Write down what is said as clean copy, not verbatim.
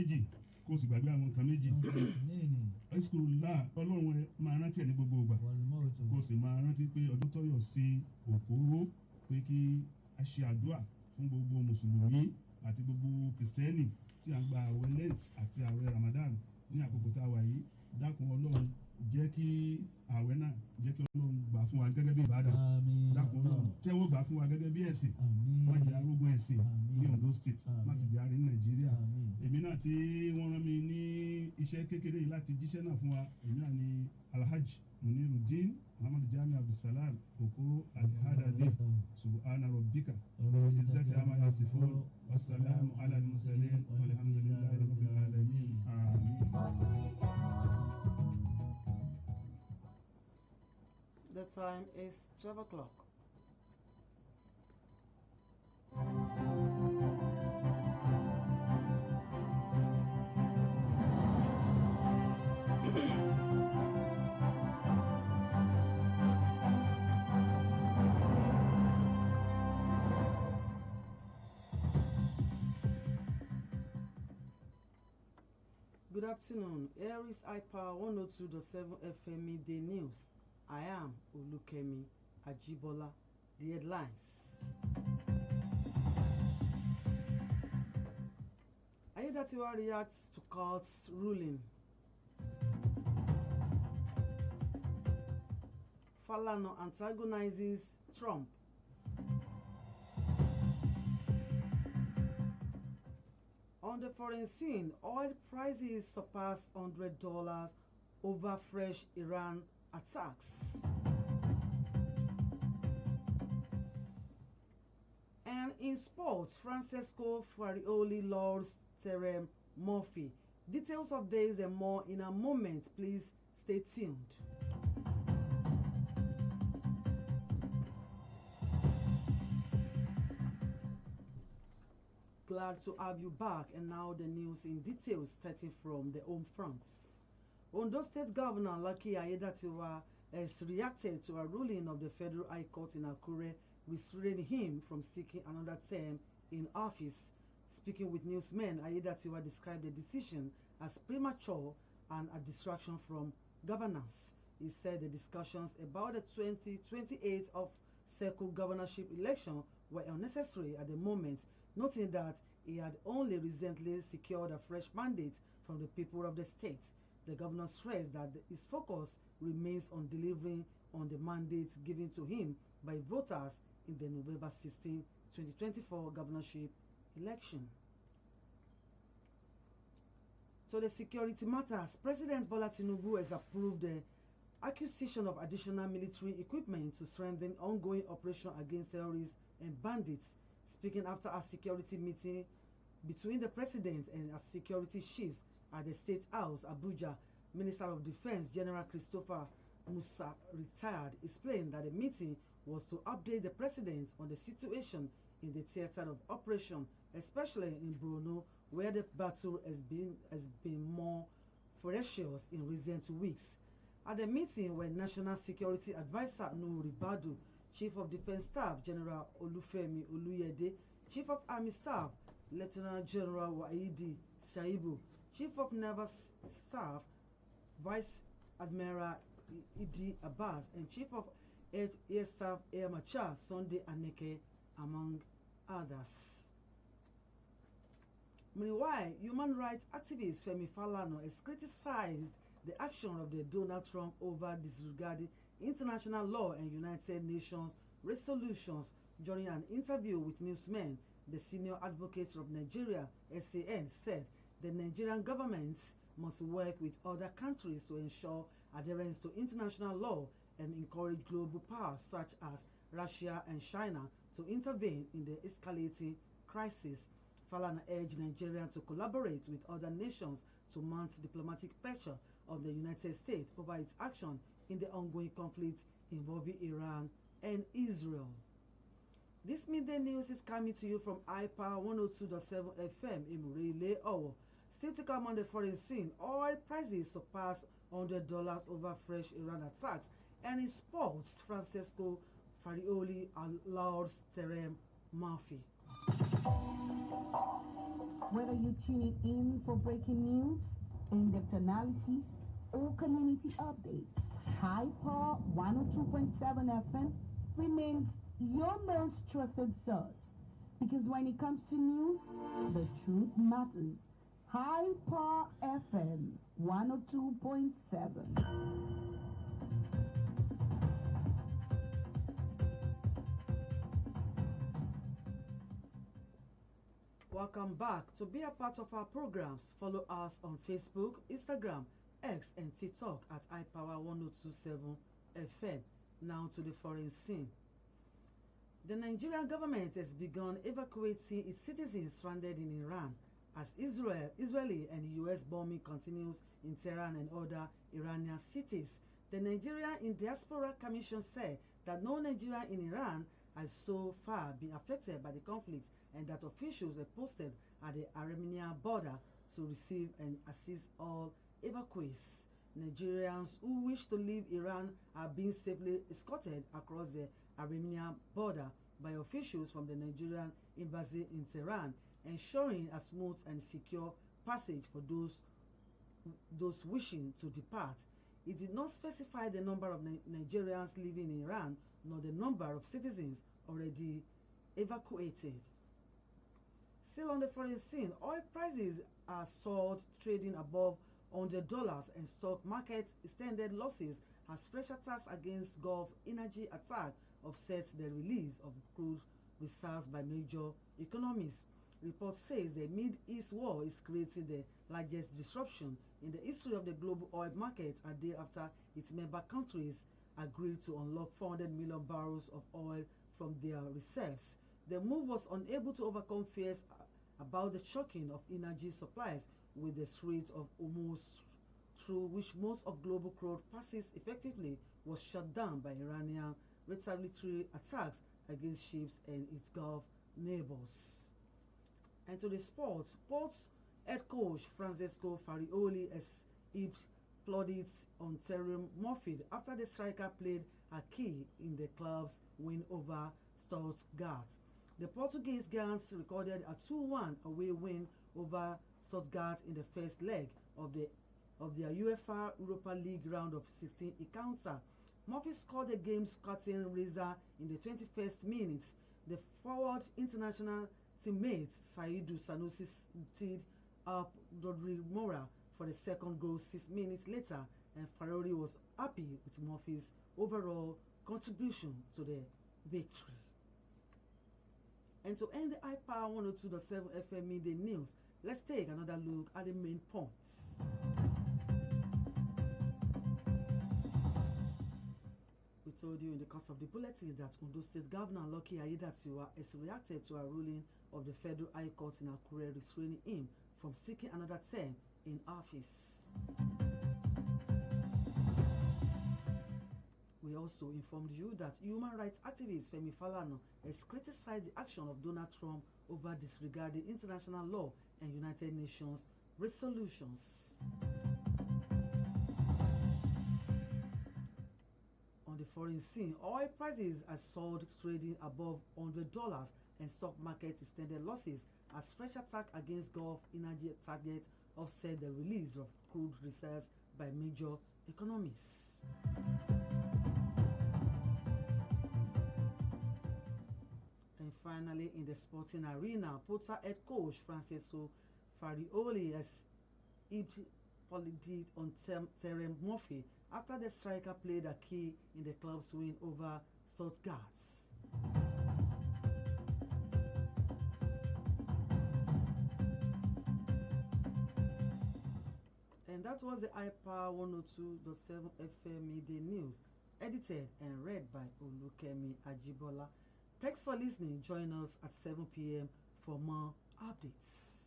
méjì kó o sì gbàgbé àwọn nǹkan méjì. Eskurullah ọlọ́run ẹ máa rántí ẹ̀ ní gbogbo ìgbà kó o sì máa rántí pé ọdún tọ́yọ̀ sí òkúrò pé kí a ṣe àdúrà fún gbogbo mùsùlùmí àti gbogbo kìrìsìtẹ́nì tí a ń gba àwẹ̀ Lent àti àwẹ̀ Ramadan ní àkókò tá a wà yìí. Dákun ọlọ́run jẹ́ kí àwẹ̀ náà jẹ́ kí ọlọ́run gbà fún wa gẹ́gẹ́ bí ìbádà. Dákun ọlọ́run tẹ́wọ́ gbà fún wa gẹ́gẹ́ bí ẹ̀sìn. Má jẹ́ arógún ẹ̀sìn ní Ondo State, má sì jẹ́ àárín Nàìjíríà. Èmi náà tí wọ́n rán mi ní iṣẹ́ kékeré yìí láti jíṣẹ́ náà fún wa, èmi náà ni Alhaji Munirudin Muhammad Jami Abdulsalam Okoro Alihadade. Subhana rabbika izzati amma yasifun wassalamu ala al-mursalin walhamdulillahi rabbil alamin. Amin. The time is 12 o'clock. Good afternoon. Here is iPower 102.7 FM Midday News. I am Olukemi Ajibola. The headlines. Ayedatiwa reacts to court's ruling. Falana antagonizes Trump. On the foreign scene, oil prices surpass $100 over fresh Iran attacks. And in sports, Francesco Farioli lords Terem Murphy. Details of this and more in a moment. Please stay tuned. Glad to have you back, and now the news in detail, starting from the home fronts. Ondo State Governor Lucky Ayedatiwa has reacted to a ruling of the Federal High Court in Akure restraining him from seeking another term in office. Speaking with newsmen, Ayedatiwa described the decision as premature and a distraction from governance. He said the discussions about the 2028 of circle governorship election were unnecessary at the moment, noting that he had only recently secured a fresh mandate from the people of the state. The governor stressed that his focus remains on delivering on the mandate given to him by voters in the November 16, 2024 governorship election. So the security matters. President Bola Tinubu has approved the acquisition of additional military equipment to strengthen ongoing operation against terrorists and bandits. Speaking after a security meeting between the president and a security chiefs at the State House, Abuja, Minister of Defense General Christopher Musa, retired, explained that the meeting was to update the president on the situation in the theater of operation, especially in Borno, where the battle has been more ferocious in recent weeks. At the meeting, where National Security Advisor Nuri Badu, Chief of Defense Staff General Olufemi Oluyede, Chief of Army Staff Lieutenant General Waidi Shaibu, Chief of Naval Staff Vice Admiral Idi Abbas, and Chief of Air Staff Air Marshal Sunday Aneke, among others. Meanwhile, human rights activist Femi Falana has criticized the action of the Donald Trump over disregarding international law and United Nations resolutions. During an interview with newsmen, the senior advocate of Nigeria, SAN, said the Nigerian government must work with other countries to ensure adherence to international law and encourage global powers such as Russia and China to intervene in the escalating crisis. Falana urged Nigeria to collaborate with other nations to mount diplomatic pressure on the United States over its action in the ongoing conflict involving Iran and Israel. This midday news is coming to you from iPower 102.7 FM in Murele Owo. Still to come on the foreign scene, oil prices surpass $100 over fresh Iran attacks. And in sports, Francesco Farioli allows Terem Murphy. Whether you're tuning in for breaking news, in-depth analysis, or community updates, High Power 102.7 FM remains your most trusted source. Because when it comes to news, the truth matters. High Power FM 102.7. Welcome back. To be a part of our programs, follow us on Facebook, Instagram, X, and TikTok at iPower 1027 FM. Now to the foreign scene. The Nigerian government has begun evacuating its citizens stranded in Iran as Israeli and US bombing continues in Tehran and other Iranian cities. The Nigerian in Diaspora Commission said that no Nigerian in Iran has so far been affected by the conflict and that officials are posted at the Armenian border to receive and assist all evacuees. Nigerians who wish to leave Iran are being safely escorted across the Armenian border by officials from the Nigerian embassy in Tehran, ensuring a smooth and secure passage for those wishing to depart. It did not specify the number of Nigerians living in Iran nor the number of citizens already evacuated. Still on the foreign scene, oil prices are soared, trading above $100, and stock market extended losses as fresh attacks against Gulf energy attack offsets the release of crude reserves by major economies. Report says the Mid-East war is creating the largest disruption in the history of the global oil market a day after its member countries agreed to unlock 400 million barrels of oil from their reserves. The move was unable to overcome fears about the choking of energy supplies with the Strait of Hormuz, through which most of global crude passes effectively was shut down by Iranian retaliatory attacks against ships and its Gulf neighbors. And to the sports head coach Francesco Farioli has heaped plaudits on Terry Murphy after the striker played a key in the club's win over Stuttgart. The Portuguese Giants recorded a 2-1 away win over Stuttgart in the first leg of their UEFA Europa League round of 16 encounter. Murphy scored the game's curtain raiser in the 21st minute. The forward international teammate Saidu Sanusi teed up Rodri Moura for the second goal 6 minutes later, and Ferrari was happy with Murphy's overall contribution to the victory. And to end the iPower 102.7 FM Midday News, let's take another look at the main points. We told you in the course of the bulletin that Ondo State Governor Lucky Aiyedatiwa has reacted to a ruling of the Federal High Court in Akure restraining him from seeking another term in office. We also informed you that human rights activist Femi Falana has criticized the action of Donald Trump over disregarding international law and United Nations resolutions. On the foreign scene, oil prices are soared, trading above $100, and stock market extended losses as fresh attack against Gulf energy targets offset the release of crude reserves by major economies. And finally, in the sporting arena, Porter head coach Francesco Farioli has heaped apologies on Terry Murphy after the striker played a key in the club's win over Stuttgart. And that was the iPower 102.7 FM Midday News, edited and read by Olukemi Ajibola. Thanks for listening. Join us at 7 p.m. for more updates.